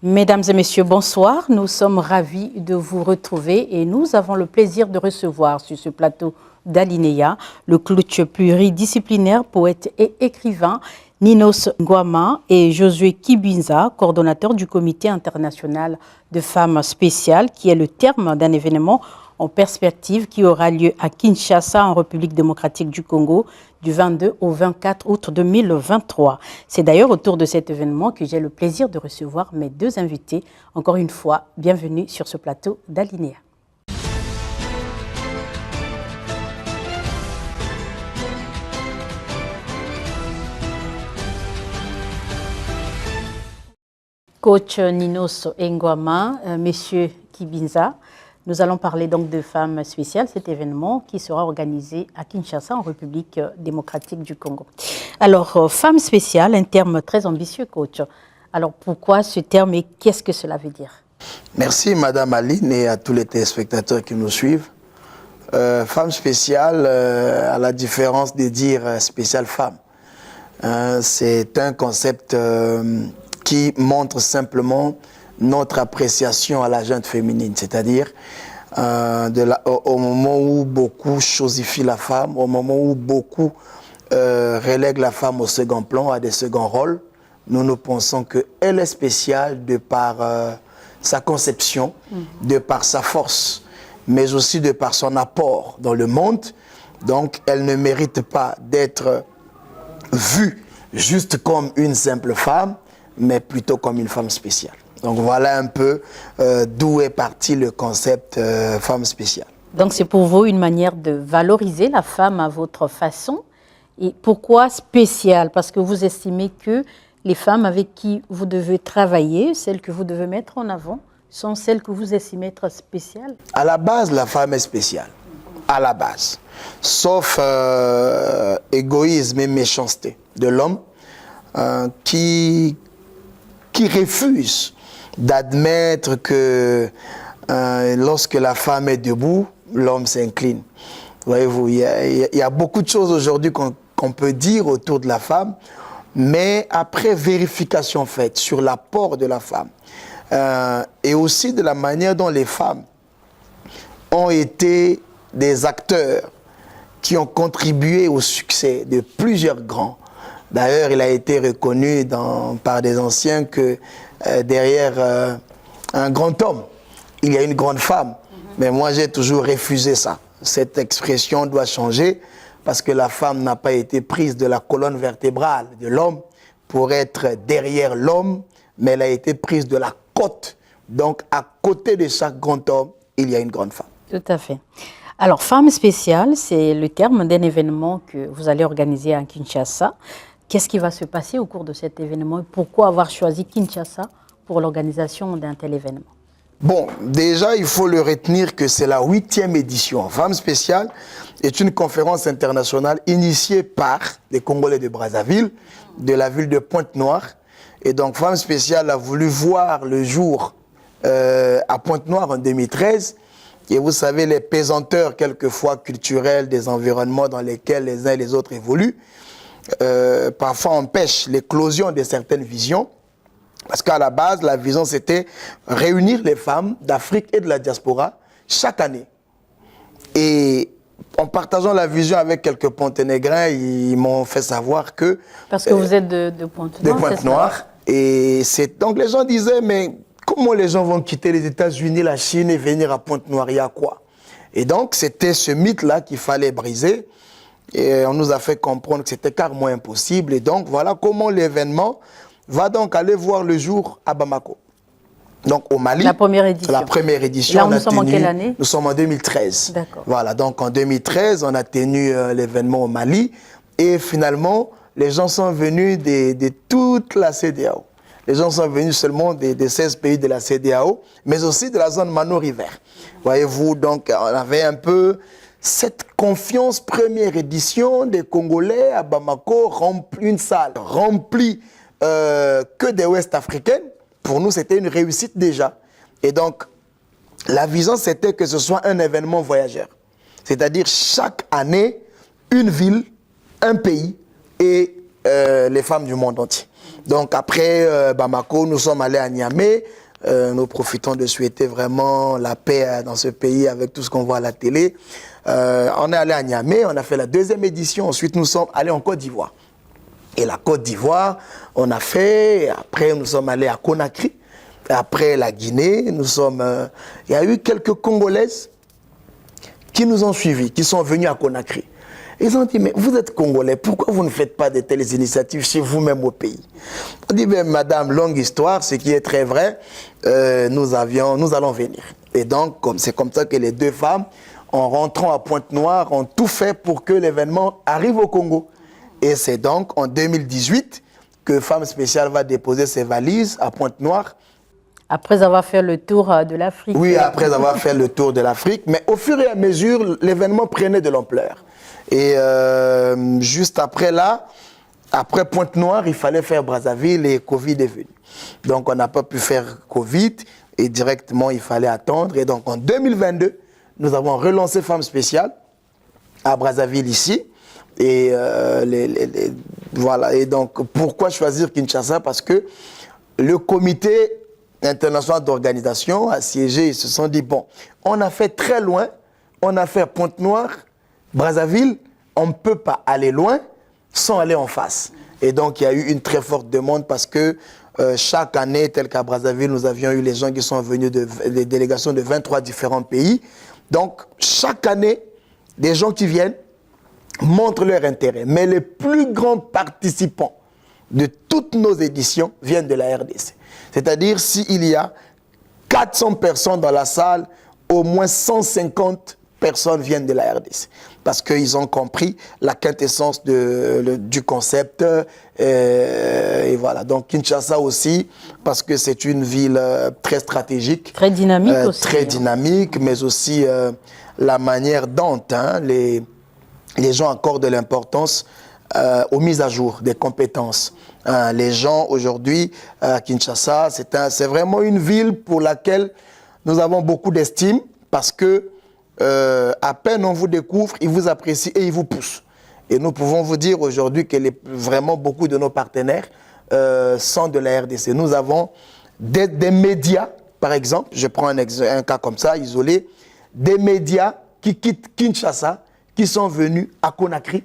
Mesdames et messieurs, bonsoir. Nous sommes ravis de vous retrouver et nous avons le plaisir de recevoir sur ce plateau d'Alinéa le coach pluridisciplinaire, poète et écrivain Ninos Ngouama et Josué Kibinza, coordonnateur du Comité international de femmes spéciales, qui est le terme d'un événement en perspective qui aura lieu à Kinshasa, en République démocratique du Congo, du 22 au 24 août 2023. C'est d'ailleurs autour de cet événement que j'ai le plaisir de recevoir mes deux invités. Encore une fois, bienvenue sur ce plateau d'Alinéa. Coach Ninos Ngouama, Monsieur Kibinza, nous allons parler donc de femmes spéciales, cet événement qui sera organisé à Kinshasa, en République démocratique du Congo. Alors, femmes spéciales, un terme très ambitieux, coach. Alors, pourquoi ce terme et qu'est-ce que cela veut dire? Merci, Madame Aline, et à tous les téléspectateurs qui nous suivent. Femme spéciale, à la différence de dire spéciale femme, c'est un concept qui montre simplement notre appréciation à la gente féminine, c'est-à-dire au moment où beaucoup chosifient la femme, au moment où beaucoup relèguent la femme au second plan, à des seconds rôles, nous pensons qu'elle est spéciale de par sa conception, de par sa force, mais aussi de par son apport dans le monde. Donc elle ne mérite pas d'être vue juste comme une simple femme, mais plutôt comme une femme spéciale. Donc voilà un peu d'où est parti le concept femme spéciale. Donc c'est pour vous une manière de valoriser la femme à votre façon. Et pourquoi spéciale? Parce que vous estimez que les femmes avec qui vous devez travailler, celles que vous devez mettre en avant, sont celles que vous estimez être spéciales? À la base, la femme est spéciale. À la base. Sauf égoïsme et méchanceté de l'homme qui refuse d'admettre que lorsque la femme est debout, l'homme s'incline. Voyez-vous, il y a beaucoup de choses aujourd'hui qu'on peut dire autour de la femme, mais après vérification faite sur l'apport de la femme et aussi de la manière dont les femmes ont été des acteurs qui ont contribué au succès de plusieurs grands. D'ailleurs, il a été reconnu par des anciens que derrière un grand homme, il y a une grande femme. Mais moi, j'ai toujours refusé ça. Cette expression doit changer parce que la femme n'a pas été prise de la colonne vertébrale de l'homme pour être derrière l'homme, mais elle a été prise de la côte. Donc, à côté de chaque grand homme, il y a une grande femme. Tout à fait. Alors, femme spéciale, c'est le terme d'un événement que vous allez organiser à Kinshasa. Qu'est-ce qui va se passer au cours de cet événement et pourquoi avoir choisi Kinshasa pour l'organisation d'un tel événement? Bon, déjà, il faut le retenir que c'est la 8e édition. Femme spéciale est une conférence internationale initiée par les Congolais de Brazzaville, de la ville de Pointe-Noire. Et donc, Femme spéciale a voulu voir le jour à Pointe-Noire en 2013. Et vous savez, les pesanteurs, quelquefois culturelles, des environnements dans lesquels les uns et les autres évoluent, parfois empêche l'éclosion de certaines visions, parce qu'à la base, la vision, c'était réunir les femmes d'Afrique et de la diaspora chaque année. Et en partageant la vision avec quelques Ponténégrins, ils m'ont fait savoir que... Parce que vous êtes de Pointe-Noire. De Pointe-Noire. Et donc les gens disaient, mais comment les gens vont quitter les États-Unis, la Chine et venir à Pointe-Noire, il y a quoi? Et donc, c'était ce mythe-là qu'il fallait briser. Et on nous a fait comprendre que c'était carrément impossible. Et donc, voilà comment l'événement va donc aller voir le jour à Bamako. Donc, au Mali. La première édition. La première édition. Là, nous sommes en quelle année? Nous sommes en 2013. D'accord. Voilà, donc en 2013, on a tenu l'événement au Mali. Et finalement, les gens sont venus de toute la CEDEAO. Les gens sont venus seulement des 16 pays de la CEDEAO, mais aussi de la zone Mano-River. Voyez-vous, donc, on avait un peu cette confiance, première édition des Congolais à Bamako, une salle remplie que des Ouest-Africaines. Pour nous, c'était une réussite déjà. Et donc, la vision, c'était que ce soit un événement voyageur. C'est-à-dire, chaque année, une ville, un pays et les femmes du monde entier. Donc après Bamako, nous sommes allés à Niamey. Nous profitons de souhaiter vraiment la paix dans ce pays avec tout ce qu'on voit à la télé. On est allé à Niamey, on a fait la 2e édition. Ensuite, nous sommes allés en Côte d'Ivoire. Et la Côte d'Ivoire, on a fait. Après, nous sommes allés à Conakry. Après la Guinée, il y a eu quelques Congolaises qui nous ont suivis, qui sont venus à Conakry. Ils ont dit, mais vous êtes Congolais, pourquoi vous ne faites pas de telles initiatives chez vous-même au pays? On dit, ben, madame, longue histoire, ce qui est très vrai, nous allons venir. Et donc, c'est comme ça que les 2 femmes, en rentrant à Pointe-Noire, ont tout fait pour que l'événement arrive au Congo. Et c'est donc en 2018 que Femme Spéciale va déposer ses valises à Pointe-Noire. Après avoir fait le tour de l'Afrique. Oui, après avoir fait le tour de l'Afrique. Mais au fur et à mesure, l'événement prenait de l'ampleur. Et juste après là, après Pointe-Noire, il fallait faire Brazzaville et Covid est venu. Donc on n'a pas pu faire Covid et directement il fallait attendre. Et donc en 2022, nous avons relancé Femme Spéciale à Brazzaville ici. Et voilà. Et donc pourquoi choisir Kinshasa? Parce que le comité international d'organisation a siégé, ils se sont dit, bon, on a fait très loin, on a fait Pointe-Noire, Brazzaville, on ne peut pas aller loin sans aller en face. Et donc, il y a eu une très forte demande parce que chaque année, tel qu'à Brazzaville, nous avions eu les gens qui sont venus des délégations de 23 différents pays. Donc, chaque année, des gens qui viennent montrent leur intérêt. Mais les plus grands participants de toutes nos éditions viennent de la RDC. C'est-à-dire, s'il y a 400 personnes dans la salle, au moins 150 personnes viennent de la RDC. Parce qu'ils ont compris la quintessence du concept. Et voilà. Donc, Kinshasa aussi, parce que c'est une ville très stratégique. Très dynamique aussi. Très dynamique, mais aussi la manière dont les gens accordent de l'importance aux mises à jour des compétences. Les gens aujourd'hui à Kinshasa, c'est vraiment une ville pour laquelle nous avons beaucoup d'estime parce que à peine on vous découvre, ils vous apprécient et ils vous poussent. Et nous pouvons vous dire aujourd'hui que vraiment beaucoup de nos partenaires sont de la RDC. Nous avons des médias, par exemple, je prends un cas comme ça, isolé, des médias qui quittent Kinshasa, qui sont venus à Conakry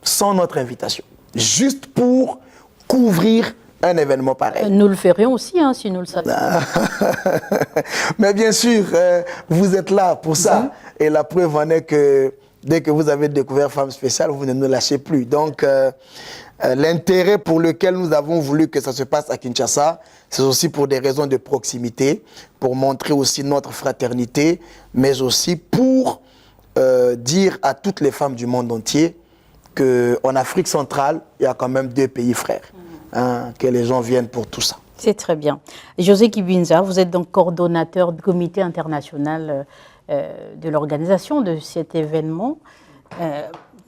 sans notre invitation, juste pour couvrir un événement pareil. Nous le ferions aussi, si nous le savions. Mais bien sûr, vous êtes là pour ça. Et la preuve en est que dès que vous avez découvert Femme Spéciale, vous ne nous lâchez plus. Donc, l'intérêt pour lequel nous avons voulu que ça se passe à Kinshasa, c'est aussi pour des raisons de proximité, pour montrer aussi notre fraternité, mais aussi pour dire à toutes les femmes du monde entier qu'en Afrique centrale, il y a quand même 2 pays frères. Que les gens viennent pour tout ça. C'est très bien. José Kibinza, vous êtes donc coordonnateur du comité international de l'organisation de cet événement.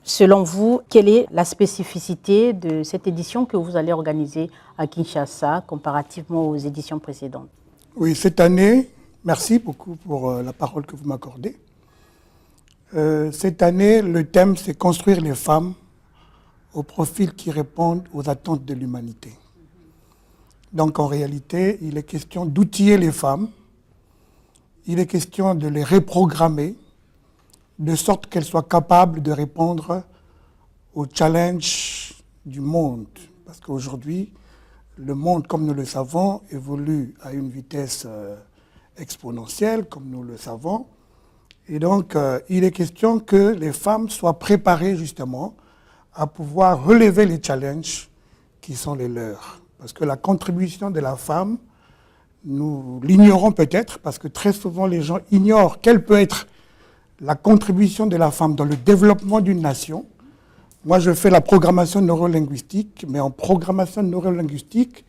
Selon vous, quelle est la spécificité de cette édition que vous allez organiser à Kinshasa comparativement aux éditions précédentes? Oui, cette année, merci beaucoup pour la parole que vous m'accordez. Cette année, le thème, c'est construire les femmes aux profils qui répondent aux attentes de l'humanité. Donc en réalité, il est question d'outiller les femmes, il est question de les reprogrammer, de sorte qu'elles soient capables de répondre aux challenges du monde. Parce qu'aujourd'hui, le monde, comme nous le savons, évolue à une vitesse exponentielle, comme nous le savons. Et donc, il est question que les femmes soient préparées justement à pouvoir relever les challenges qui sont les leurs. Parce que la contribution de la femme, nous l'ignorons peut-être, parce que très souvent les gens ignorent quelle peut être la contribution de la femme dans le développement d'une nation. Moi, je fais la programmation neurolinguistique, mais en programmation neurolinguistique,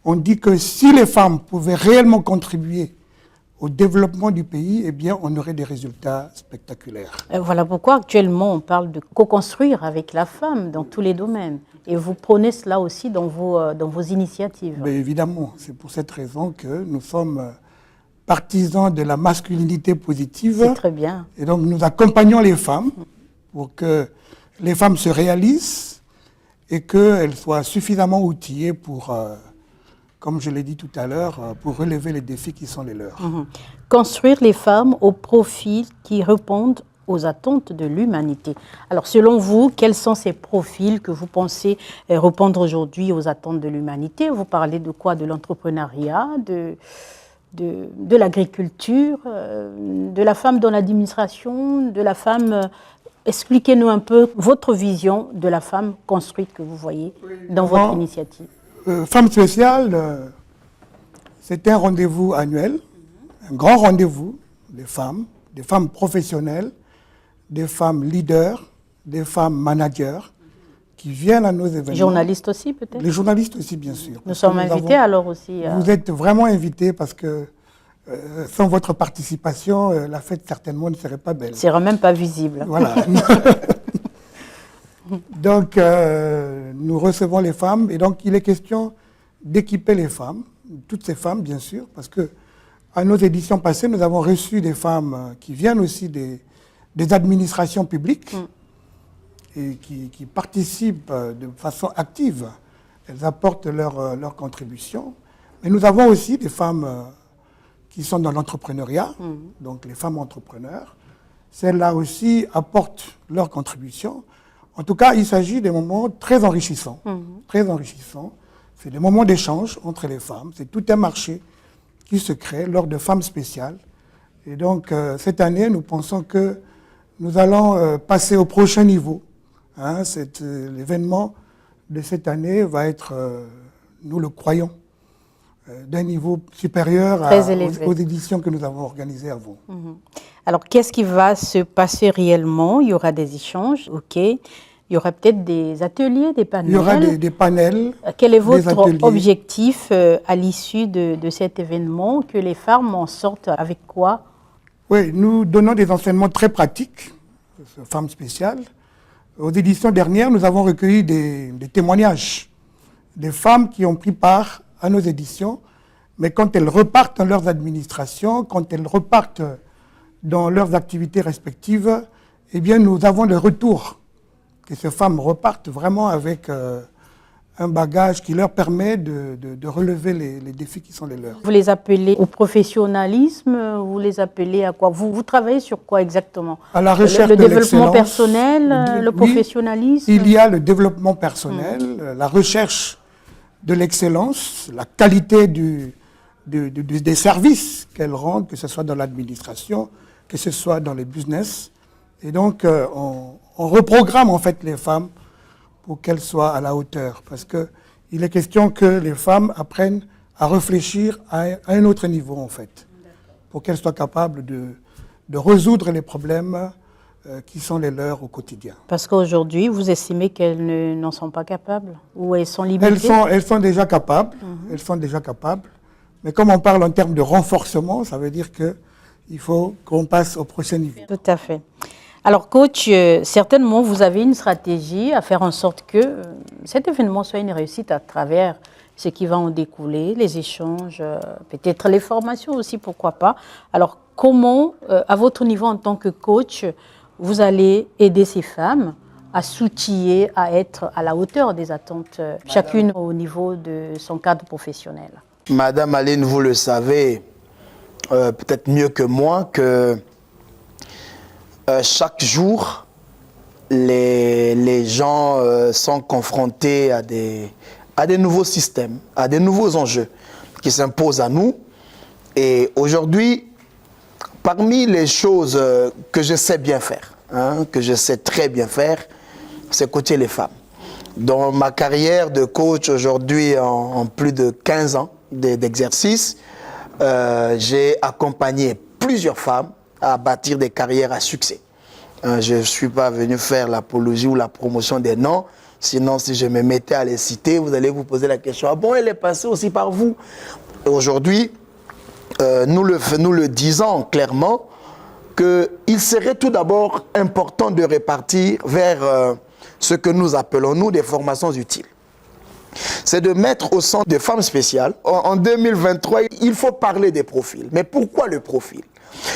on dit que si les femmes pouvaient réellement contribuer au développement du pays, eh bien, on aurait des résultats spectaculaires. Voilà pourquoi actuellement on parle de co-construire avec la femme dans tous les domaines. Et vous prônez cela aussi dans vos initiatives. Mais évidemment, c'est pour cette raison que nous sommes partisans de la masculinité positive. C'est très bien. Et donc nous accompagnons les femmes pour que les femmes se réalisent et qu'elles soient suffisamment outillées pour, comme je l'ai dit tout à l'heure, pour relever les défis qui sont les leurs. Construire les femmes au profil qui répondent aux attentes de l'humanité. Alors, selon vous, quels sont ces profils que vous pensez répondre aujourd'hui aux attentes de l'humanité? Vous parlez de quoi? De l'entrepreneuriat, de l'agriculture, de la femme dans l'administration, de la femme... Expliquez-nous un peu votre vision de la femme construite que vous voyez dans votre initiative. Femme spéciale, c'est un rendez-vous annuel, un grand rendez-vous des femmes professionnelles, des femmes leaders, des femmes managers qui viennent à nos événements. Journalistes aussi peut-être? Les journalistes aussi, bien sûr. Nous sommes invités alors aussi. Vous êtes vraiment invités parce que sans votre participation, la fête certainement ne serait pas belle. Ne serait même pas visible. Voilà. Donc, nous recevons les femmes et donc il est question d'équiper les femmes, toutes ces femmes bien sûr, parce que à nos éditions passées, nous avons reçu des femmes qui viennent aussi des administrations publiques et qui participent de façon active. Elles apportent leur contribution. Mais nous avons aussi des femmes qui sont dans l'entrepreneuriat, donc les femmes entrepreneurs. Celles-là aussi apportent leur contribution. En tout cas, il s'agit des moments très enrichissants. Très enrichissants. C'est des moments d'échange entre les femmes. C'est tout un marché qui se crée lors de femmes spéciales. Et donc, cette année, nous pensons que nous allons passer au prochain niveau. L'événement de cette année va être, nous le croyons, d'un niveau supérieur aux éditions que nous avons organisées avant. Alors, qu'est-ce qui va se passer réellement? Il y aura des échanges, ok. Il y aura peut-être des ateliers, des panels. Il y aura des panels. Quel est votre objectif à l'issue de cet événement? Que les femmes en sortent avec quoi? Oui, nous donnons des enseignements très pratiques, femmes spéciales. Aux éditions dernières, nous avons recueilli des témoignages des femmes qui ont pris part à nos éditions, mais quand elles repartent dans leurs administrations, quand elles repartent dans leurs activités respectives, eh bien, nous avons le retour que ces femmes repartent vraiment avec un bagage qui leur permet de relever les défis qui sont les leurs. Vous les appelez au professionnalisme, vous les appelez à quoi? Vous travaillez sur quoi exactement? À la recherche le de développement personnel, le professionnalisme? Il y a le développement personnel, la recherche de l'excellence, la qualité des services qu'elles rendent, que ce soit dans l'administration, que ce soit dans les business. Et donc, on reprogramme en fait les femmes pour qu'elles soient à la hauteur. Parce qu'il est question que les femmes apprennent à réfléchir à un autre niveau en fait. Pour qu'elles soient capables de résoudre les problèmes qui sont les leurs au quotidien. Parce qu'aujourd'hui, vous estimez qu'elles n'en sont pas capables? Ou elles sont limitées? Elles sont déjà capables. Elles sont déjà capables. Mais comme on parle en termes de renforcement, ça veut dire qu'il faut qu'on passe au prochain niveau. Tout à fait. Alors, coach, certainement, vous avez une stratégie à faire en sorte que cet événement soit une réussite à travers ce qui va en découler, les échanges, peut-être les formations aussi, pourquoi pas. Alors, comment, à votre niveau en tant que coach, vous allez aider ces femmes à s'outiller, à être à la hauteur des attentes, chacune au niveau de son cadre professionnel? Madame Aline, vous le savez peut-être mieux que moi que chaque jour, les gens sont confrontés à des nouveaux systèmes, à des nouveaux enjeux qui s'imposent à nous. Et aujourd'hui, parmi les choses que je sais bien faire, que je sais très bien faire, c'est coacher les femmes. Dans ma carrière de coach aujourd'hui, en plus de 15 ans d'exercice, j'ai accompagné plusieurs femmes à bâtir des carrières à succès. Je ne suis pas venu faire l'apologie ou la promotion des noms, sinon si je me mettais à les citer, vous allez vous poser la question, ah bon, elle est passée aussi par vous? Aujourd'hui, nous le disons clairement, qu'il serait tout d'abord important de répartir vers ce que nous appelons, nous, des formations utiles. C'est de mettre au centre des femmes spéciales. En 2023, il faut parler des profils. Mais pourquoi le profil?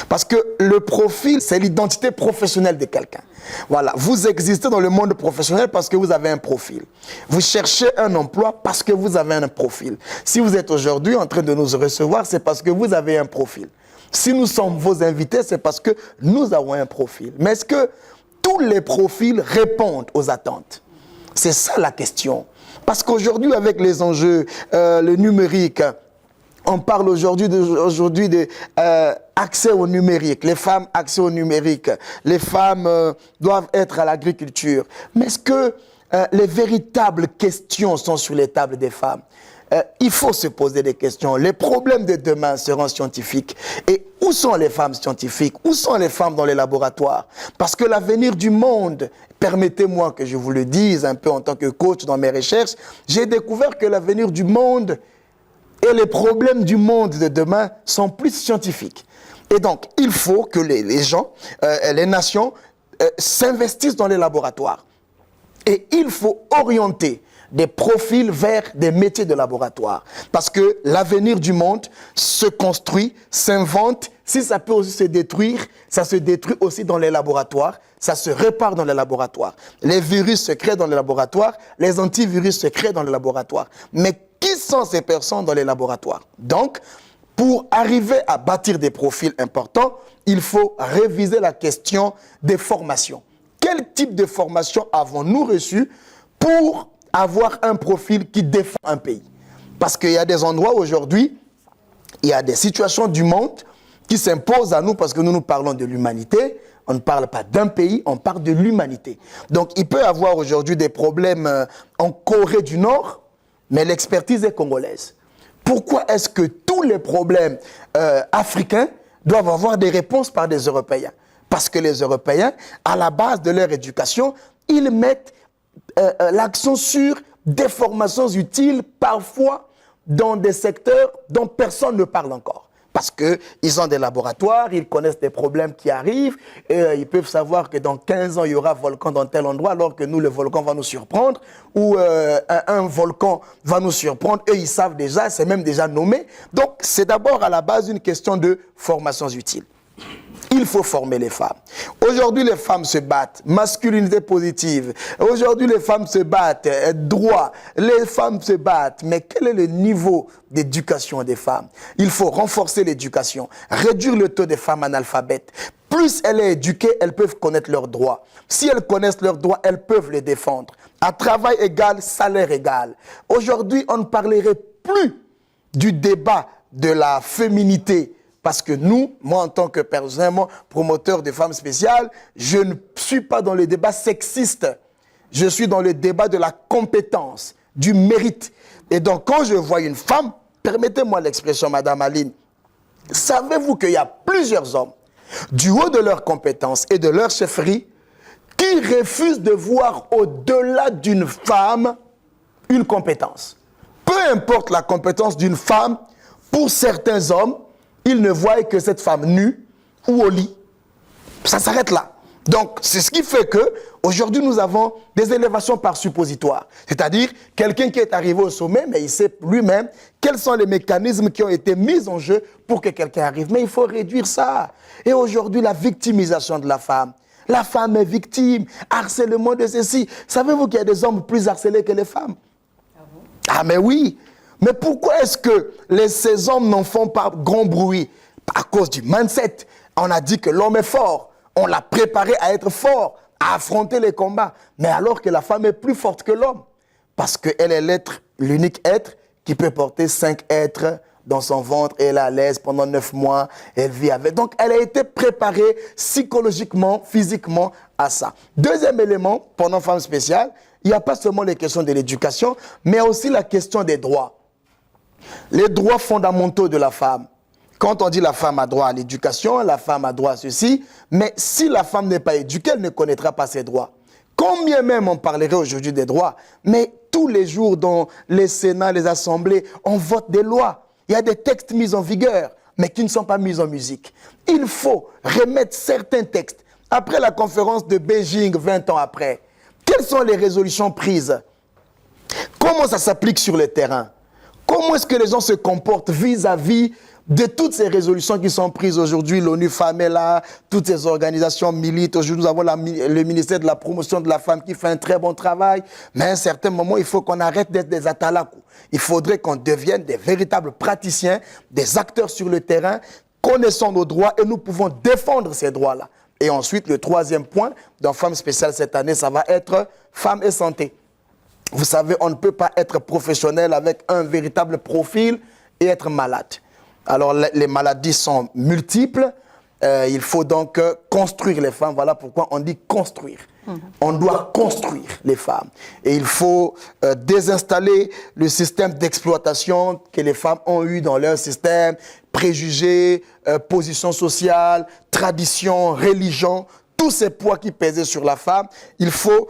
Parce que le profil, c'est l'identité professionnelle de quelqu'un. Voilà, vous existez dans le monde professionnel parce que vous avez un profil. Vous cherchez un emploi parce que vous avez un profil. Si vous êtes aujourd'hui en train de nous recevoir, c'est parce que vous avez un profil. Si nous sommes vos invités, c'est parce que nous avons un profil. Mais est-ce que tous les profils répondent aux attentes? C'est ça la question. Parce qu'aujourd'hui, avec les enjeux, le numérique, on parle aujourd'hui de accès au numérique. Les femmes, accès au numérique. Les femmes doivent être à l'agriculture. Mais est-ce que les véritables questions sont sur les tables des femmes? Il faut se poser des questions. Les problèmes de demain seront scientifiques. Et où sont les femmes scientifiques? Où sont les femmes dans les laboratoires? Parce que l'avenir du monde, permettez-moi que je vous le dise un peu en tant que coach dans mes recherches, j'ai découvert que l'avenir du monde et les problèmes du monde de demain sont plus scientifiques. Et donc, il faut que les gens, les nations, s'investissent dans les laboratoires. Et il faut orienter des profils vers des métiers de laboratoire. Parce que l'avenir du monde se construit, s'invente. Si ça peut aussi se détruire, ça se détruit aussi dans les laboratoires. Ça se répare dans les laboratoires. Les virus se créent dans les laboratoires. Les antivirus se créent dans les laboratoires. Mais qui sont ces personnes dans les laboratoires? Donc, pour arriver à bâtir des profils importants, il faut réviser la question des formations. Quel type de formation avons-nous reçu pour avoir un profil qui défend un pays? Parce qu'il y a des endroits aujourd'hui, il y a des situations du monde qui s'imposent à nous parce que nous parlons de l'humanité. On ne parle pas d'un pays, on parle de l'humanité. Donc il peut y avoir aujourd'hui des problèmes en Corée du Nord, mais l'expertise est congolaise. Pourquoi est-ce que tous les problèmes africains doivent avoir des réponses par des Européens? Parce que les Européens, à la base de leur éducation, ils mettent l'accent sur des formations utiles, parfois dans des secteurs dont personne ne parle encore. Parce qu'ils ont des laboratoires, ils connaissent des problèmes qui arrivent, et ils peuvent savoir que dans 15 ans, il y aura un volcan dans tel endroit, alors que nous, le volcan va nous surprendre, ou un volcan va nous surprendre. Eux, ils savent déjà, c'est même déjà nommé. Donc, c'est d'abord à la base une question de formations utiles. Il faut former les femmes. Aujourd'hui, les femmes se battent. Masculinité positive. Aujourd'hui, les femmes se battent. Droit. Les femmes se battent. Mais quel est le niveau d'éducation des femmes? Il faut renforcer l'éducation. Réduire le taux des femmes analphabètes. Plus elles sont éduquées, elles peuvent connaître leurs droits. Si elles connaissent leurs droits, elles peuvent les défendre. À travail égal, salaire égal. Aujourd'hui, on ne parlerait plus du débat de la féminité. Parce que nous, moi en tant que personnellement promoteur de femmes spéciales, je ne suis pas dans le débat sexiste. Je suis dans le débat de la compétence, du mérite. Et donc quand je vois une femme, permettez-moi l'expression, Madame Aline, savez-vous qu'il y a plusieurs hommes, du haut de leurs compétences et de leur chefferie, qui refusent de voir au-delà d'une femme une compétence. Peu importe la compétence d'une femme, pour certains hommes, ils ne voient que cette femme nue ou au lit. Ça s'arrête là. Donc, c'est ce qui fait qu'aujourd'hui, nous avons des élévations par suppositoire. C'est-à-dire, quelqu'un qui est arrivé au sommet, mais il sait lui-même quels sont les mécanismes qui ont été mis en jeu pour que quelqu'un arrive. Mais il faut réduire ça. Et aujourd'hui, la victimisation de la femme. La femme est victime, harcèlement de ceci. Savez-vous qu'il y a des hommes plus harcelés que les femmes? Ah bon? Ah mais oui. Mais pourquoi est-ce que ces hommes n'en font pas grand bruit? À cause du mindset. On a dit que l'homme est fort. On l'a préparé à être fort, à affronter les combats. Mais alors que la femme est plus forte que l'homme. Parce qu'elle est l'être, l'unique être qui peut porter 5 êtres dans son ventre. Et elle est à l'aise pendant 9 mois. Elle vit avec. Donc, elle a été préparée psychologiquement, physiquement à ça. Deuxième élément, pendant Femme spéciale, il n'y a pas seulement les questions de l'éducation, mais aussi la question des droits. Les droits fondamentaux de la femme. Quand on dit la femme a droit à l'éducation, la femme a droit à ceci, mais si la femme n'est pas éduquée, elle ne connaîtra pas ses droits. Combien même on parlerait aujourd'hui des droits, mais tous les jours dans les sénats, les assemblées, on vote des lois. Il y a des textes mis en vigueur, mais qui ne sont pas mis en musique. Il faut remettre certains textes. Après la conférence de Beijing, 20 ans après, quelles sont les résolutions prises? Comment ça s'applique sur le terrain? Comment est-ce que les gens se comportent vis-à-vis de toutes ces résolutions qui sont prises aujourd'hui. L'ONU Femmes est là, toutes ces organisations militent. Aujourd'hui, nous avons le ministère de la promotion de la femme qui fait un très bon travail. Mais à un certain moment, il faut qu'on arrête d'être des atalakou. Il faudrait qu'on devienne des véritables praticiens, des acteurs sur le terrain, connaissant nos droits et nous pouvons défendre ces droits-là. Et ensuite, le troisième point dans Femmes spéciales cette année, ça va être Femmes et santé. Vous savez, on ne peut pas être professionnel avec un véritable profil et être malade. Alors, les maladies sont multiples. Il faut donc construire les femmes. Voilà pourquoi on dit construire. On doit construire les femmes. Et il faut désinstaller le système d'exploitation que les femmes ont eu dans leur système, préjugés, position sociale, tradition, religion, tous ces poids qui pesaient sur la femme. Il faut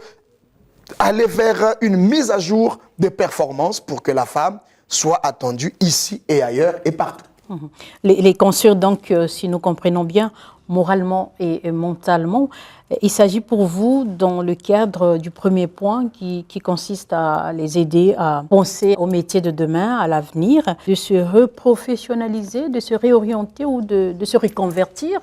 aller vers une mise à jour de performance pour que la femme soit attendue ici et ailleurs et partout. Les construire, donc, si nous comprenons bien, moralement et mentalement, il s'agit pour vous, dans le cadre du premier point qui consiste à les aider à penser au métier de demain, à l'avenir, de se reprofessionnaliser, de se réorienter ou de se reconvertir,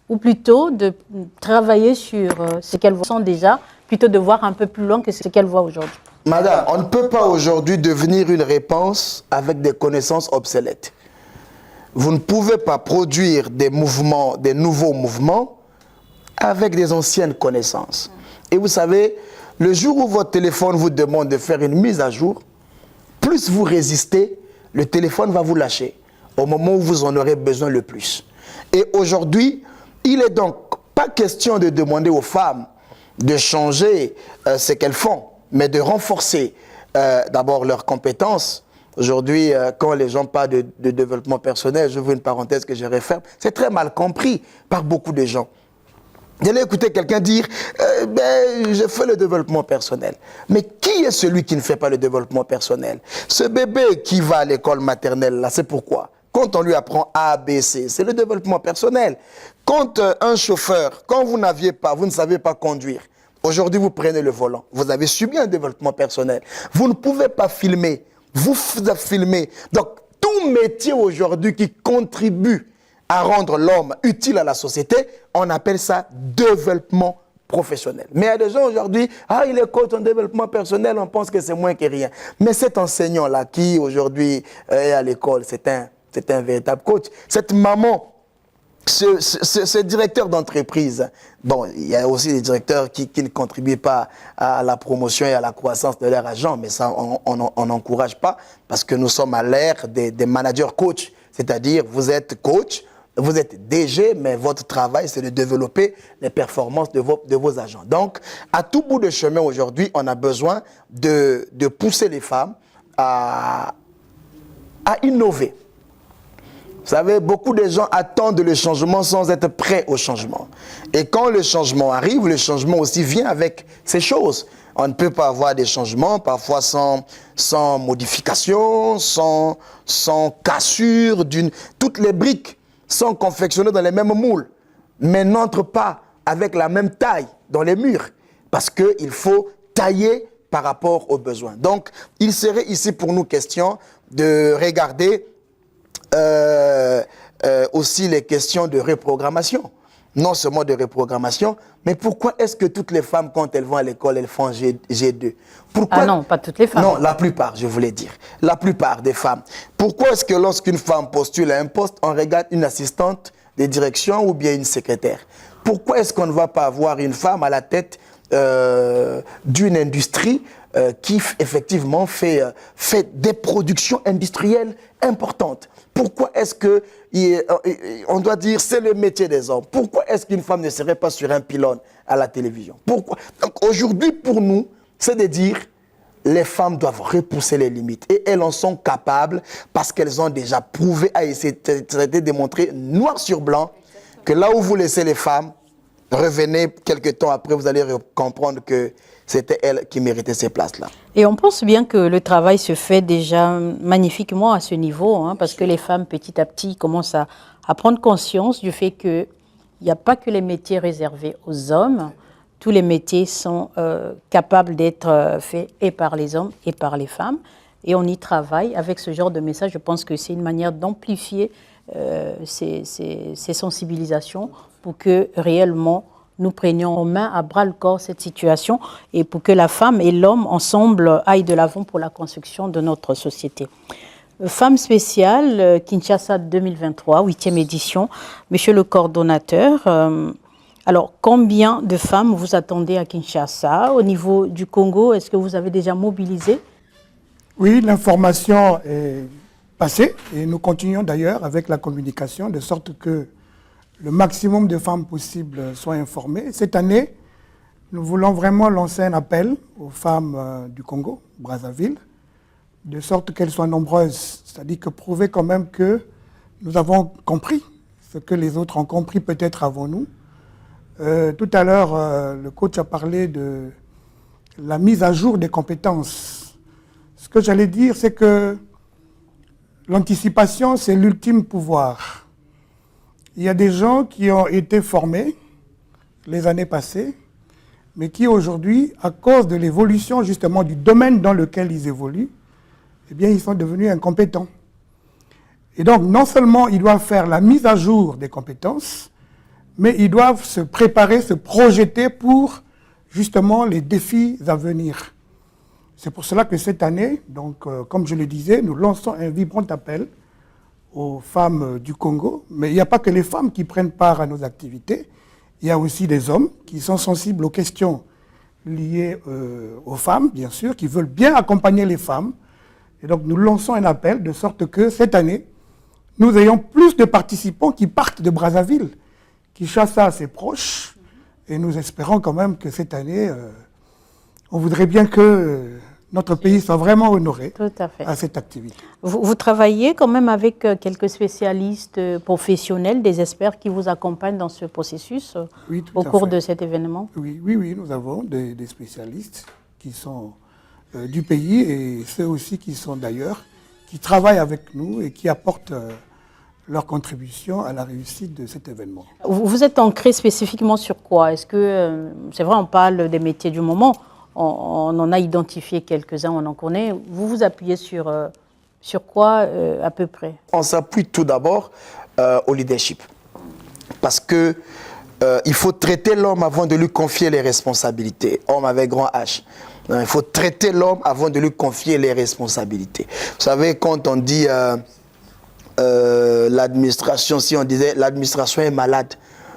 ou plutôt de travailler sur ce qu'elles sont déjà, plutôt de voir un peu plus loin que ce qu'elles voient aujourd'hui. Madame, on ne peut pas aujourd'hui devenir une réponse avec des connaissances obsolètes. Vous ne pouvez pas produire des mouvements, des nouveaux mouvements avec des anciennes connaissances. Et vous savez, le jour où votre téléphone vous demande de faire une mise à jour, plus vous résistez, le téléphone va vous lâcher au moment où vous en aurez besoin le plus. Et aujourd'hui, il est donc pas question de demander aux femmes de changer ce qu'elles font, mais de renforcer d'abord leurs compétences. Aujourd'hui, quand les gens parlent de développement personnel, je veux une parenthèse que je referme, c'est très mal compris par beaucoup de gens. J'allais écouter quelqu'un dire je fais le développement personnel. Mais qui est celui qui ne fait pas le développement personnel? Ce bébé qui va à l'école maternelle, là, c'est pourquoi? Quand on lui apprend A, B, C, c'est le développement personnel. Quand un chauffeur, quand vous ne savez pas conduire, aujourd'hui vous prenez le volant, vous avez subi un développement personnel. Vous ne pouvez pas filmer. Vous filmez. Donc, tout métier aujourd'hui qui contribue à rendre l'homme utile à la société, on appelle ça développement professionnel. Mais il y a des gens aujourd'hui, il est coach en développement personnel, on pense que c'est moins que rien. Mais cet enseignant-là qui aujourd'hui est à l'école, c'est un véritable coach. Cette maman, ce directeur d'entreprise, bon, il y a aussi des directeurs qui ne contribuent pas à la promotion et à la croissance de leur agent, mais ça, on n'encourage pas parce que nous sommes à l'ère des managers coach. C'est-à-dire, vous êtes coach, vous êtes DG, mais votre travail, c'est de développer les performances de vos agents. Donc, à tout bout de chemin aujourd'hui, on a besoin de pousser les femmes à innover. Vous savez, beaucoup de gens attendent le changement sans être prêts au changement. Et quand le changement arrive, le changement aussi vient avec ces choses. On ne peut pas avoir des changements, parfois sans modification, sans cassure, toutes les briques sont confectionnées dans les mêmes moules, mais n'entrent pas avec la même taille dans les murs, parce qu'il faut tailler par rapport aux besoins. Donc, il serait ici pour nous question de regarder aussi les questions de reprogrammation. Non seulement de reprogrammation, mais pourquoi est-ce que toutes les femmes, quand elles vont à l'école, elles font G2? Pourquoi... Ah non, pas toutes les femmes. Non, la plupart, je voulais dire. La plupart des femmes. Pourquoi est-ce que lorsqu'une femme postule à un poste, on regarde une assistante de direction ou bien une secrétaire? Pourquoi est-ce qu'on ne va pas avoir une femme à la tête d'une industrie qui effectivement fait des productions industrielles importantes? Pourquoi est-ce que on doit dire c'est le métier des hommes? Pourquoi est-ce qu'une femme ne serait pas sur un pylône à la télévision? Pourquoi? Donc aujourd'hui pour nous, c'est de dire les femmes doivent repousser les limites et elles en sont capables parce qu'elles ont déjà prouvé à essayer de démontrer noir sur blanc que là où vous laissez les femmes, revenez quelques temps après, vous allez comprendre que c'était elle qui méritait ces places-là. Et on pense bien que le travail se fait déjà magnifiquement à ce niveau, hein, parce que les femmes, petit à petit, commencent à prendre conscience du fait qu'il n'y a pas que les métiers réservés aux hommes. Tous les métiers sont capables d'être faits et par les hommes et par les femmes. Et on y travaille avec ce genre de message. Je pense que c'est une manière d'amplifier ces sensibilisations pour que réellement nous prenions en main à bras-le-corps cette situation et pour que la femme et l'homme ensemble aillent de l'avant pour la construction de notre société. Femme spéciale, Kinshasa 2023, 8e édition. Monsieur le coordonnateur, alors combien de femmes vous attendez à Kinshasa? Au niveau du Congo, est-ce que vous avez déjà mobilisé? Oui, l'information est passée et nous continuons d'ailleurs avec la communication de sorte que le maximum de femmes possibles soient informées. Cette année, nous voulons vraiment lancer un appel aux femmes du Congo, Brazzaville, de sorte qu'elles soient nombreuses. C'est-à-dire que prouver quand même que nous avons compris ce que les autres ont compris peut-être avant nous. Tout à l'heure, le coach a parlé de la mise à jour des compétences. Ce que j'allais dire, c'est que l'anticipation, c'est l'ultime pouvoir. Il y a des gens qui ont été formés les années passées, mais qui aujourd'hui, à cause de l'évolution justement du domaine dans lequel ils évoluent, eh bien, ils sont devenus incompétents. Et donc, non seulement ils doivent faire la mise à jour des compétences, mais ils doivent se préparer, se projeter pour justement les défis à venir. C'est pour cela que cette année, donc, comme je le disais, nous lançons un vibrant appel aux femmes du Congo, mais il n'y a pas que les femmes qui prennent part à nos activités, il y a aussi des hommes qui sont sensibles aux questions liées aux femmes, bien sûr, qui veulent bien accompagner les femmes. Et donc nous lançons un appel de sorte que cette année, nous ayons plus de participants qui partent de Brazzaville, qui chassent à ses proches, et nous espérons quand même que cette année, on voudrait bien que notre pays soit vraiment honoré à cette activité. Vous travaillez quand même avec quelques spécialistes professionnels, des experts qui vous accompagnent dans ce processus au cours de cet événement? Oui, nous avons des spécialistes qui sont du pays et ceux aussi qui sont d'ailleurs, qui travaillent avec nous et qui apportent leur contribution à la réussite de cet événement. Vous êtes ancré spécifiquement sur quoi? Est-ce que, c'est vrai, on parle des métiers du moment, on en a identifié quelques-uns, on en connaît. Vous vous appuyez sur quoi à peu près? On s'appuie tout d'abord au leadership. Parce que il faut traiter l'homme avant de lui confier les responsabilités. Homme avec grand H. Il faut traiter l'homme avant de lui confier les responsabilités. Vous savez, quand on dit l'administration, si on disait l'administration est malade,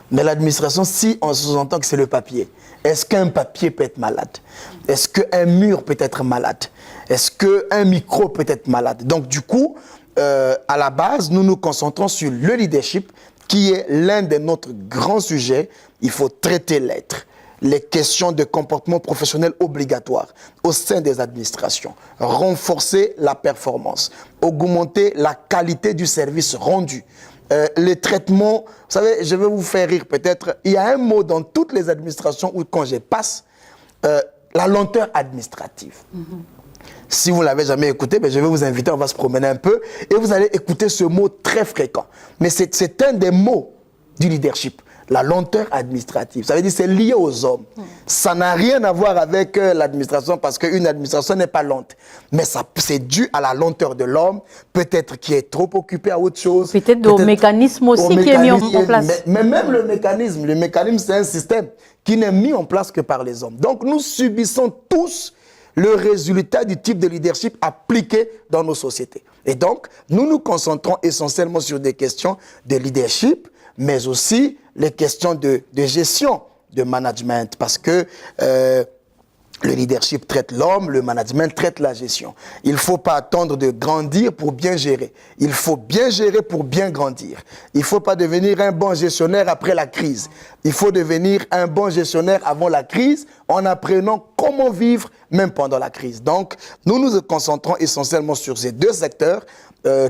mais l'administration, si on sous-entend que c'est le papier, est-ce qu'un papier peut être malade? Est-ce qu'un mur peut être malade? Est-ce qu'un micro peut être malade? Donc du coup, à la base, nous nous concentrons sur le leadership, qui est l'un de notre grands sujets. Il faut traiter l'être. Les questions de comportement professionnel obligatoire au sein des administrations, renforcer la performance, augmenter la qualité du service rendu. Les traitements, vous savez, je vais vous faire rire peut-être, il y a un mot dans toutes les administrations où quand je passe, la lenteur administrative. Si vous ne l'avez jamais écouté, ben je vais vous inviter, on va se promener un peu et vous allez écouter ce mot très fréquent. Mais c'est un des mots du leadership. La lenteur administrative, ça veut dire que c'est lié aux hommes. Ça n'a rien à voir avec l'administration parce qu'une administration n'est pas lente. Mais c'est dû à la lenteur de l'homme, peut-être qui est trop occupé à autre chose. Peut-être au mécanisme aussi qui est mis en place. Mais même le mécanisme c'est un système qui n'est mis en place que par les hommes. Donc nous subissons tous le résultat du type de leadership appliqué dans nos sociétés. Et donc, nous nous concentrons essentiellement sur des questions de leadership, mais aussi les questions de gestion, de management, parce que le leadership traite l'homme, le management traite la gestion. Il ne faut pas attendre de grandir pour bien gérer. Il faut bien gérer pour bien grandir. Il ne faut pas devenir un bon gestionnaire après la crise. Il faut devenir un bon gestionnaire avant la crise en apprenant comment vivre même pendant la crise. Donc, nous nous concentrons essentiellement sur ces deux secteurs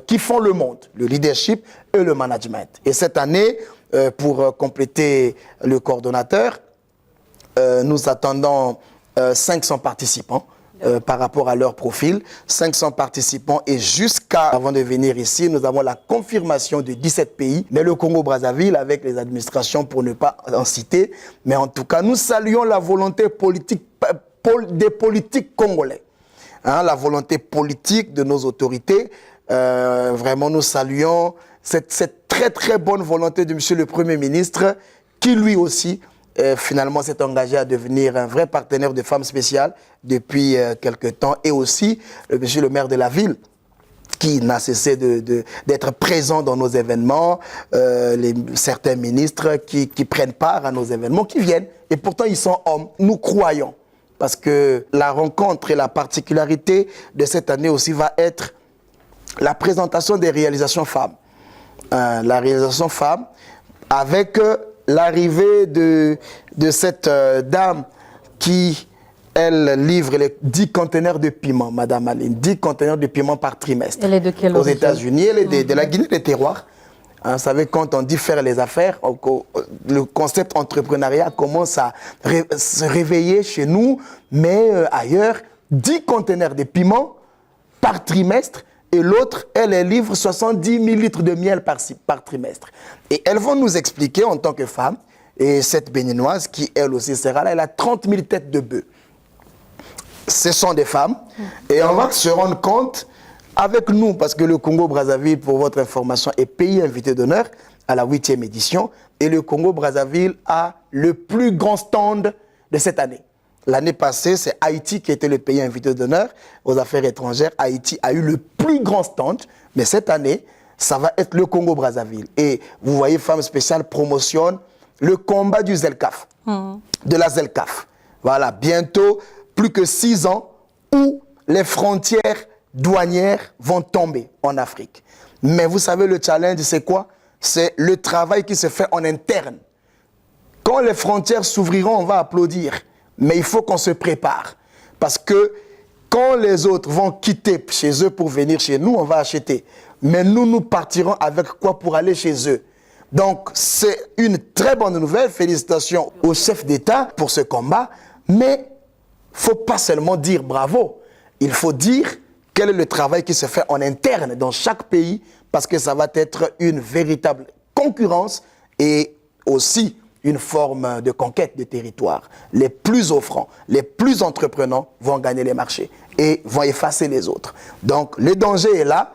qui font le monde, le leadership et le management. Et cette année, pour compléter le coordonnateur, nous attendons 500 participants par rapport à leur profil, 500 participants et avant de venir ici, nous avons la confirmation de 17 pays, mais le Congo-Brazzaville avec les administrations pour ne pas en citer, mais en tout cas nous saluons la volonté politique des politiques congolais, la volonté politique de nos autorités, vraiment nous saluons cette très très bonne volonté de monsieur le Premier ministre qui lui aussi finalement s'est engagé à devenir un vrai partenaire de Femmes Spéciales depuis quelque temps, et aussi monsieur le maire de la ville qui n'a cessé d'être présent dans nos événements, certains ministres qui prennent part à nos événements, qui viennent, et pourtant ils sont hommes. Nous croyons, parce que la rencontre et la particularité de cette année aussi va être la présentation des réalisations femmes. La réalisation femme avec l'arrivée de cette dame qui, elle, livre les 10 conteneurs de piment, Madame Aline, 10 conteneurs de piment par trimestre. Elle est de quelle Aux origine? États-Unis, elle est de la Guinée des terroirs. Vous savez, quand on dit faire les affaires, le concept entrepreneuriat commence à se réveiller chez nous, mais ailleurs, 10 conteneurs de piment par trimestre. Et l'autre, elle livre 70 000 litres de miel par trimestre. Et elles vont nous expliquer en tant que femmes, et cette béninoise qui elle aussi sera là, elle a 30 000 têtes de bœufs. Ce sont des femmes, et on va se rendre compte avec nous, parce que le Congo-Brazzaville, pour votre information, est pays invité d'honneur à la 8e édition, et le Congo-Brazzaville a le plus grand stand de cette année. L'année passée, c'est Haïti qui était le pays invité d'honneur aux affaires étrangères. Haïti a eu le plus grand stand, mais cette année, ça va être le Congo-Brazzaville. Et vous voyez, Femmes Spéciales promotionne le combat du Zelkaf, de la Zelkaf. Voilà, bientôt, plus que 6 ans où les frontières douanières vont tomber en Afrique. Mais vous savez, le challenge, c'est quoi? C'est le travail qui se fait en interne. Quand les frontières s'ouvriront, on va applaudir. Mais il faut qu'on se prépare. Parce que quand les autres vont quitter chez eux pour venir chez nous, on va acheter. Mais nous partirons avec quoi pour aller chez eux? Donc, c'est une très bonne nouvelle. Félicitations au chef d'État pour ce combat. Mais il ne faut pas seulement dire bravo. Il faut dire quel est le travail qui se fait en interne dans chaque pays, parce que ça va être une véritable concurrence et aussi une forme de conquête de territoire. Les plus offrants, les plus entreprenants vont gagner les marchés et vont effacer les autres. Donc le danger est là,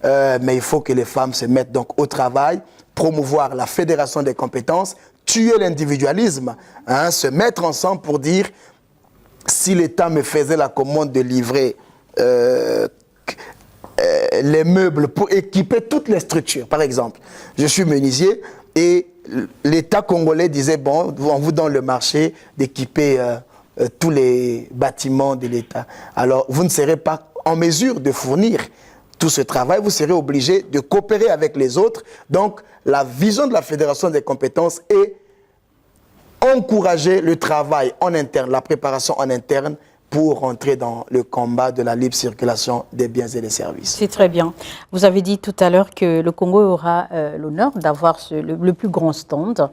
mais il faut que les femmes se mettent donc au travail, promouvoir la fédération des compétences, tuer l'individualisme, se mettre ensemble pour dire si l'État me faisait la commande de livrer les meubles pour équiper toutes les structures. Par exemple, je suis menuisier et l'État congolais disait, bon, on vous donne le marché d'équiper tous les bâtiments de l'État. Alors, vous ne serez pas en mesure de fournir tout ce travail, vous serez obligé de coopérer avec les autres. Donc, la vision de la Fédération des compétences est encourager le travail en interne, la préparation en interne, pour rentrer dans le combat de la libre circulation des biens et des services. C'est très bien. Vous avez dit tout à l'heure que le Congo aura l'honneur d'avoir le plus grand stand.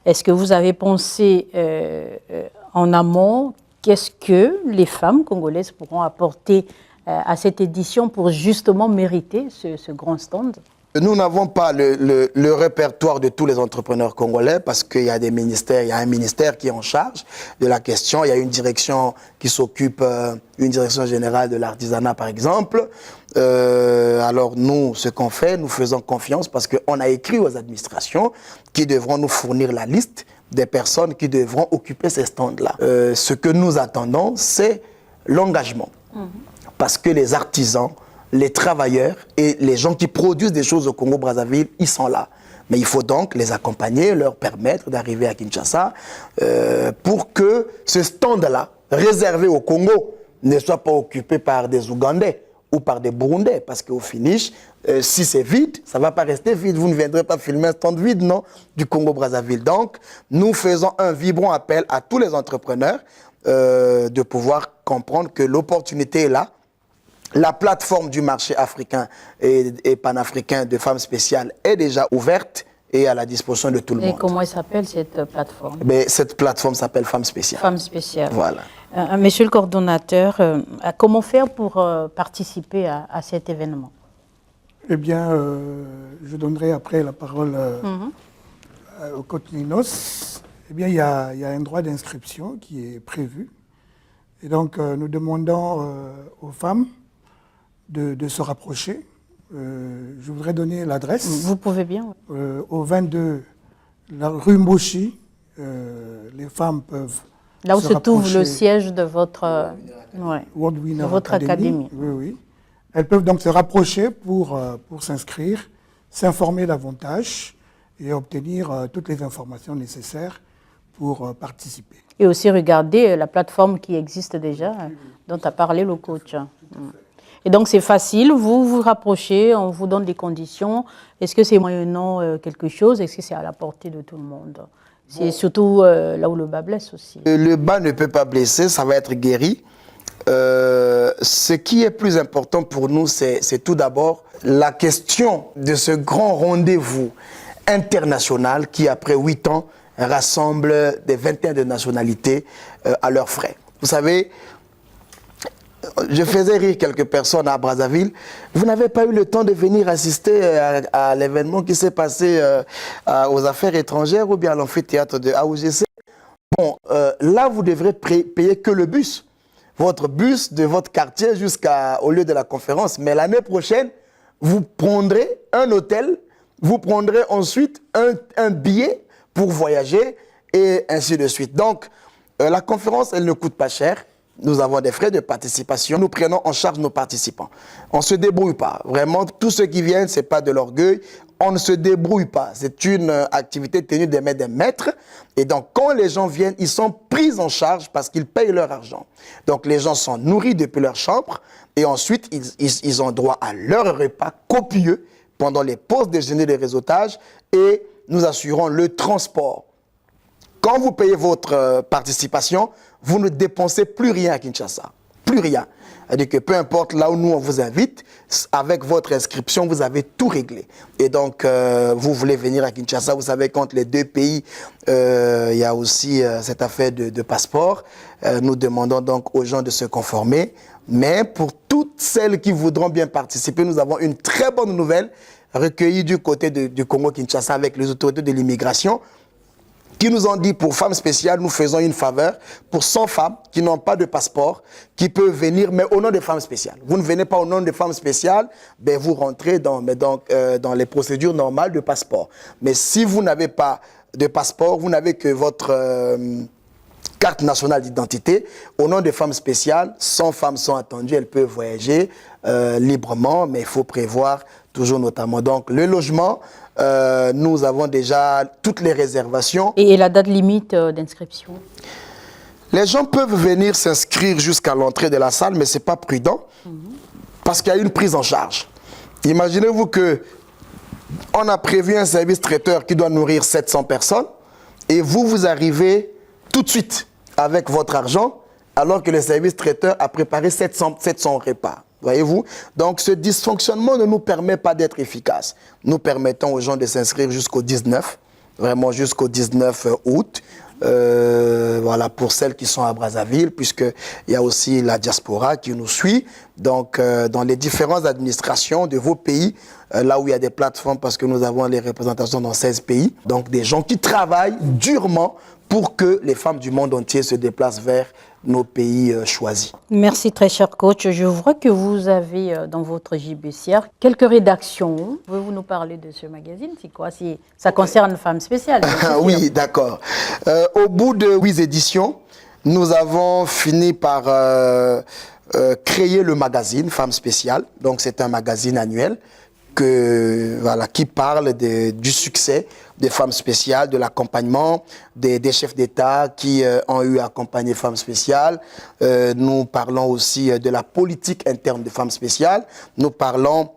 Est-ce que vous avez pensé en amont, qu'est-ce que les femmes congolaises pourront apporter à cette édition pour justement mériter ce grand stand? Nous n'avons pas le répertoire de tous les entrepreneurs congolais parce qu'il y a des ministères, il y a un ministère qui est en charge de la question, il y a une direction qui s'occupe, une direction générale de l'artisanat par exemple. Alors nous, ce qu'on fait, nous faisons confiance parce qu'on a écrit aux administrations qui devront nous fournir la liste des personnes qui devront occuper ces stands-là. Ce que nous attendons, c'est l'engagement. Parce que les artisans, les travailleurs et les gens qui produisent des choses au Congo-Brazzaville, ils sont là. Mais il faut donc les accompagner, leur permettre d'arriver à Kinshasa pour que ce stand-là, réservé au Congo, ne soit pas occupé par des Ougandais ou par des Burundais. Parce qu'au finish, si c'est vide, ça ne va pas rester vide. Vous ne viendrez pas filmer un stand vide, non, du Congo-Brazzaville. Donc, nous faisons un vibrant appel à tous les entrepreneurs de pouvoir comprendre que l'opportunité est là. La plateforme du marché africain et panafricain de Femmes Spéciales est déjà ouverte et à la disposition de tout le monde. Et comment elle s'appelle cette plateforme? Cette plateforme s'appelle Femmes Spéciales. Femmes Spéciales. Voilà. Monsieur le coordonnateur, comment faire pour participer à cet événement? Eh bien, je donnerai après la parole au Cotninos. Eh bien, il y a un droit d'inscription qui est prévu. Et donc, nous demandons aux femmes de se rapprocher je voudrais donner l'adresse. Vous pouvez bien. Oui. Au 22, la rue Moshi, les femmes peuvent Là où se trouve rapprocher. le siège de votre, World Winner de votre académie. Oui, oui. Elles peuvent donc se rapprocher pour s'inscrire, s'informer davantage et obtenir toutes les informations nécessaires pour participer. Et aussi regarder la plateforme qui existe déjà, dont a parlé le coach. Et donc c'est facile, vous vous rapprochez, on vous donne des conditions. Est-ce que c'est moyennant quelque chose? Est-ce que c'est à la portée de tout le monde? C'est surtout là où le bas blesse aussi. Le bas ne peut pas blesser, ça va être guéri. Ce qui est plus important pour nous, c'est tout d'abord la question de ce grand rendez-vous international qui, après 8 ans, rassemble des 21 de nationalités à leurs frais. Vous savez, je faisais rire quelques personnes à Brazzaville. Vous n'avez pas eu le temps de venir assister à l'événement qui s'est passé aux affaires étrangères ou bien à l'amphithéâtre de AOGC. Bon, là, vous devrez payer que le bus. Votre bus de votre quartier jusqu'au lieu de la conférence. Mais l'année prochaine, vous prendrez un hôtel, vous prendrez ensuite un billet pour voyager et ainsi de suite. Donc, la conférence, elle ne coûte pas cher. Nous avons des frais de participation. Nous prenons en charge nos participants. On ne se débrouille pas. Vraiment, tous ceux qui viennent, ce n'est pas de l'orgueil. On ne se débrouille pas. C'est une activité tenue des mains des maîtres. Et donc, quand les gens viennent, ils sont pris en charge parce qu'ils payent leur argent. Donc, les gens sont nourris depuis leur chambre. Et ensuite, ils ont droit à leur repas copieux pendant les pauses déjeuner de réseautage. Et nous assurons le transport. Quand vous payez votre participation, vous ne dépensez plus rien à Kinshasa. Plus rien. C'est-à-dire que peu importe là où nous on vous invite, avec votre inscription, vous avez tout réglé. Et donc, vous voulez venir à Kinshasa, vous savez qu'entre les deux pays, il y a aussi cette affaire de passeport. Nous demandons donc aux gens de se conformer. Mais pour toutes celles qui voudront bien participer, nous avons une très bonne nouvelle recueillie du côté du Congo-Kinshasa avec les autorités de l'immigration, qui nous ont dit pour femmes spéciales, nous faisons une faveur pour 100 femmes qui n'ont pas de passeport, qui peuvent venir, mais au nom des femmes spéciales. Vous ne venez pas au nom des femmes spéciales, ben vous rentrez dans les procédures normales de passeport. Mais si vous n'avez pas de passeport, vous n'avez que votre carte nationale d'identité, au nom des femmes spéciales, 100 femmes sont attendues, elles peuvent voyager librement, mais il faut prévoir toujours notamment donc le logement. Nous avons déjà toutes les réservations. Et la date limite d'inscription? Les gens peuvent venir s'inscrire jusqu'à l'entrée de la salle, mais ce n'est pas prudent parce qu'il y a une prise en charge. Imaginez-vous qu'on a prévu un service traiteur qui doit nourrir 700 personnes et vous arrivez tout de suite avec votre argent alors que le service traiteur a préparé 700 repas. Voyez-vous? Donc, ce dysfonctionnement ne nous permet pas d'être efficace. Nous permettons aux gens de s'inscrire jusqu'au 19, vraiment jusqu'au 19 août. Voilà, pour celles qui sont à Brazzaville, puisqu'il y a aussi la diaspora qui nous suit. Donc, dans les différentes administrations de vos pays, là où il y a des plateformes, parce que nous avons les représentations dans 16 pays. Donc, des gens qui travaillent durement pour que les femmes du monde entier se déplacent vers nos pays choisis. Merci très cher coach. Je vois que vous avez dans votre JBCR quelques rédactions. Pouvez-vous nous parler de ce magazine? C'est quoi? Ça concerne Femmes Spéciales. Oui, d'accord. Au bout de 8 éditions, nous avons fini par créer le magazine Femmes Spéciales. Donc c'est un magazine annuel qui parle du succès des femmes spéciales, de l'accompagnement des chefs d'État qui ont eu à accompagner femmes spéciales. Nous parlons aussi de la politique interne des femmes spéciales. Nous parlons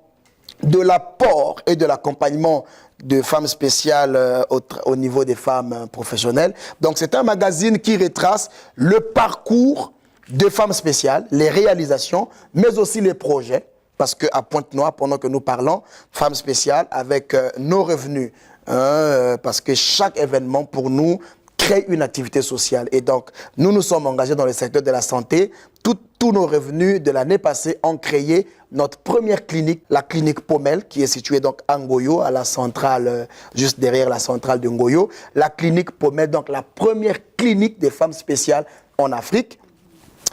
de l'apport et de l'accompagnement de femmes spéciales au niveau des femmes professionnelles. Donc c'est un magazine qui retrace le parcours de femmes spéciales, les réalisations, mais aussi les projets. Parce qu'à Pointe-Noire, pendant que nous parlons, Femmes Spéciales, avec nos revenus, parce que chaque événement, pour nous, crée une activité sociale. Et donc, nous sommes engagés dans le secteur de la santé. Tous nos revenus de l'année passée ont créé notre première clinique, la clinique Pomel, qui est située donc à Ngoyo, à la centrale, juste derrière la centrale de Ngoyo. La clinique Pomel, donc la première clinique des femmes spéciales en Afrique,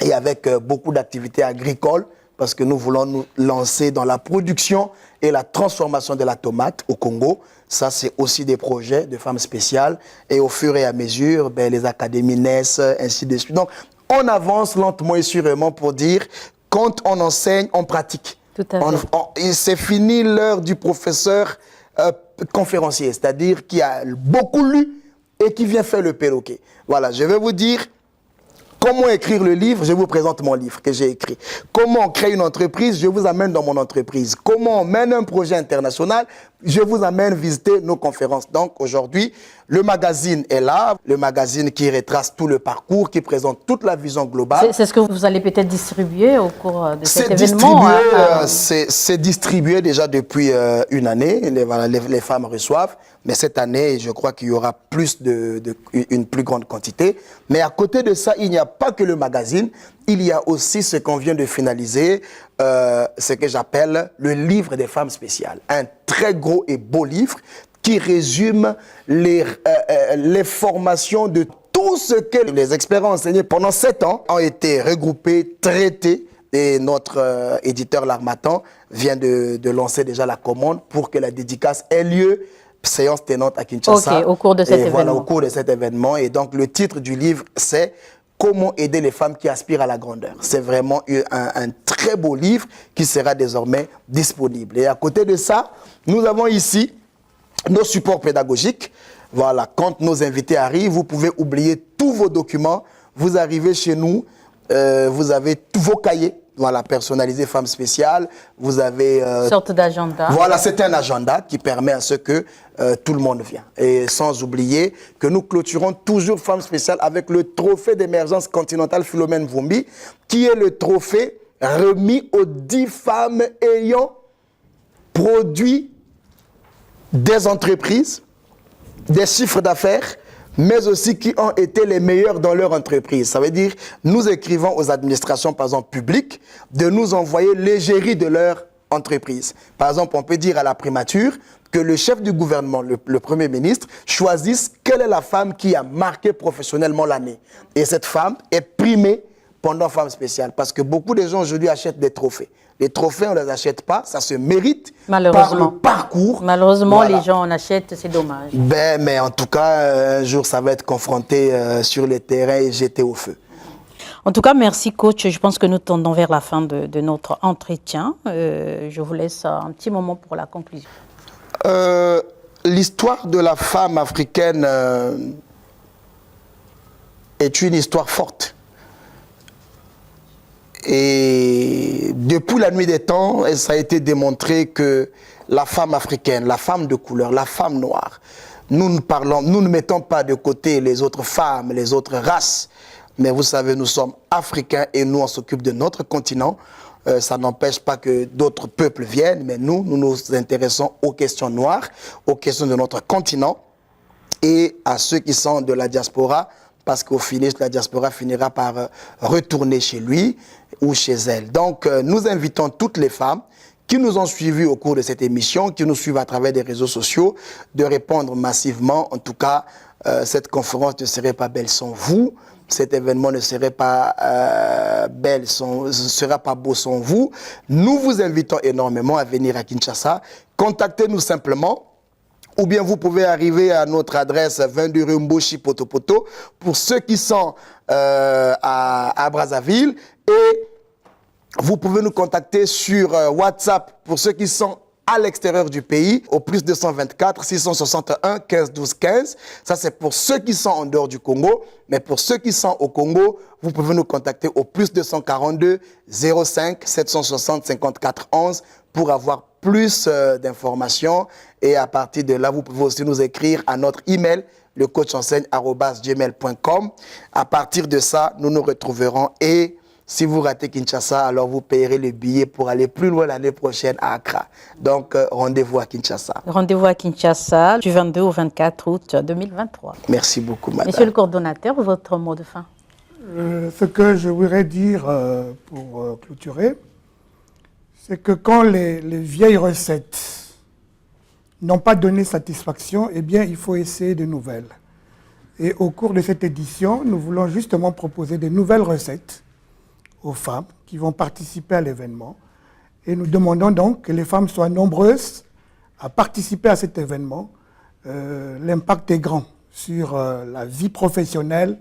et avec beaucoup d'activités agricoles, parce que nous voulons nous lancer dans la production et la transformation de la tomate au Congo. Ça, c'est aussi des projets de femmes spéciales. Et au fur et à mesure, les académies naissent, ainsi de suite. Donc, on avance lentement et sûrement pour dire, quand on enseigne, on pratique. Tout à fait. C'est fini l'heure du professeur conférencier, c'est-à-dire qui a beaucoup lu et qui vient faire le perroquet. Voilà, je vais vous dire comment écrire le livre, je vous présente mon livre que j'ai écrit. Comment créer une entreprise, je vous amène dans mon entreprise. Comment on mène un projet international, je vous amène visiter nos conférences. Donc aujourd'hui, le magazine est là, le magazine qui retrace tout le parcours, qui présente toute la vision globale. C'est ce que vous allez peut-être distribuer au cours de cet événement. C'est distribué déjà depuis une année, les femmes reçoivent. Mais cette année, je crois qu'il y aura une plus grande quantité. Mais à côté de ça, il n'y a pas que le magazine. Il y a aussi ce qu'on vient de finaliser, ce que j'appelle le livre des femmes spéciales. Un très gros et beau livre qui résume les formations de tout ce que les experts ont enseigné pendant 7 ans ont été regroupés, traités. Et notre éditeur L'Harmattan vient de lancer déjà la commande pour que la dédicace ait lieu. Séance tenante à Kinshasa. Ok, au cours de cet événement. Voilà, au cours de cet événement. Et donc, le titre du livre, c'est « Comment aider les femmes qui aspirent à la grandeur ». C'est vraiment un très beau livre qui sera désormais disponible. Et à côté de ça, nous avons ici nos supports pédagogiques. Voilà, quand nos invités arrivent, vous pouvez oublier tous vos documents. Vous arrivez chez nous, vous avez tous vos cahiers. Voilà, personnalisé femme spéciale. Vous avez... Une sorte d'agenda. Voilà, c'est un agenda qui permet à ce que tout le monde vienne. Et sans oublier que nous clôturons toujours Femme spéciale avec le trophée d'émergence continentale Philomène Vumbi, qui est le trophée remis aux 10 femmes ayant produit des entreprises, des chiffres d'affaires, mais aussi qui ont été les meilleurs dans leur entreprise. Ça veut dire, nous écrivons aux administrations, par exemple, publiques, de nous envoyer l'égérie de leur entreprise. Par exemple, on peut dire à la primature que le chef du gouvernement, le Premier ministre, choisisse quelle est la femme qui a marqué professionnellement l'année. Et cette femme est primée pendant Femme spéciale, parce que beaucoup de gens aujourd'hui achètent des trophées. Les trophées, on ne les achète pas, ça se mérite par le parcours. Malheureusement, voilà. Les gens en achètent, c'est dommage. Mais en tout cas, un jour, ça va être confronté sur les terrains et jeté au feu. En tout cas, merci coach. Je pense que nous tendons vers la fin de notre entretien. Je vous laisse un petit moment pour la conclusion. L'histoire de la femme africaine est une histoire forte. Et depuis la nuit des temps, ça a été démontré que la femme africaine, la femme de couleur, la femme noire, nous ne mettons pas de côté les autres femmes, les autres races. Mais vous savez, nous sommes africains et nous, on s'occupe de notre continent. Ça n'empêche pas que d'autres peuples viennent, mais nous nous intéressons aux questions noires, aux questions de notre continent et à ceux qui sont de la diaspora, parce qu'au finish, la diaspora finira par retourner chez lui ou chez elle. Donc, nous invitons toutes les femmes qui nous ont suivis au cours de cette émission, qui nous suivent à travers des réseaux sociaux, de répondre massivement. En tout cas, cette conférence ne serait pas belle sans vous. Cet événement ne serait pas sera pas beau sans vous. Nous vous invitons énormément à venir à Kinshasa. Contactez-nous simplement. Ou bien vous pouvez arriver à notre adresse 22 rue Mboshi Potopoto pour ceux qui sont à Brazzaville. Et vous pouvez nous contacter sur WhatsApp pour ceux qui sont à l'extérieur du pays au plus 224 661 15 12 15. Ça, c'est pour ceux qui sont en dehors du Congo. Mais pour ceux qui sont au Congo, vous pouvez nous contacter au plus 242 05 760 54 11 pour avoir plus d'informations. Et à partir de là, vous pouvez aussi nous écrire à notre email, lecoachenseigne@gmail.com. À partir de ça, nous nous retrouverons. Et si vous ratez Kinshasa, alors vous payerez le billet pour aller plus loin l'année prochaine à Accra. Donc, rendez-vous à Kinshasa. Rendez-vous à Kinshasa du 22 au 24 août 2023. Merci beaucoup, madame. Monsieur le coordonnateur, votre mot de fin. Ce que je voudrais dire pour clôturer, c'est que quand les vieilles recettes n'ont pas donné satisfaction, eh bien, il faut essayer de nouvelles. Et au cours de cette édition, nous voulons justement proposer de nouvelles recettes aux femmes qui vont participer à l'événement. Et nous demandons donc que les femmes soient nombreuses à participer à cet événement. L'impact est grand sur la vie professionnelle,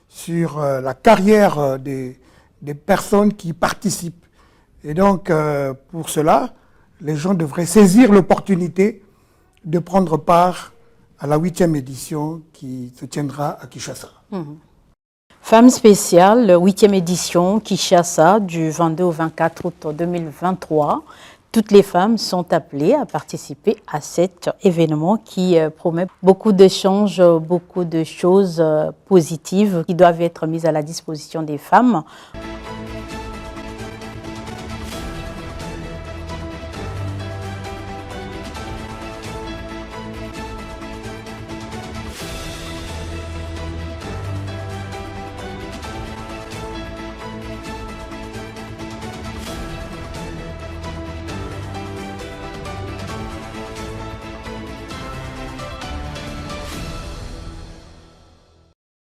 sur la carrière des personnes qui participent. Et donc, pour cela, les gens devraient saisir l'opportunité de prendre part à la 8e édition qui se tiendra à Kinshasa. Femmes spéciales, 8e édition, Kinshasa, du 22 au 24 août 2023. Toutes les femmes sont appelées à participer à cet événement qui promet beaucoup d'échanges, beaucoup de choses positives qui doivent être mises à la disposition des femmes.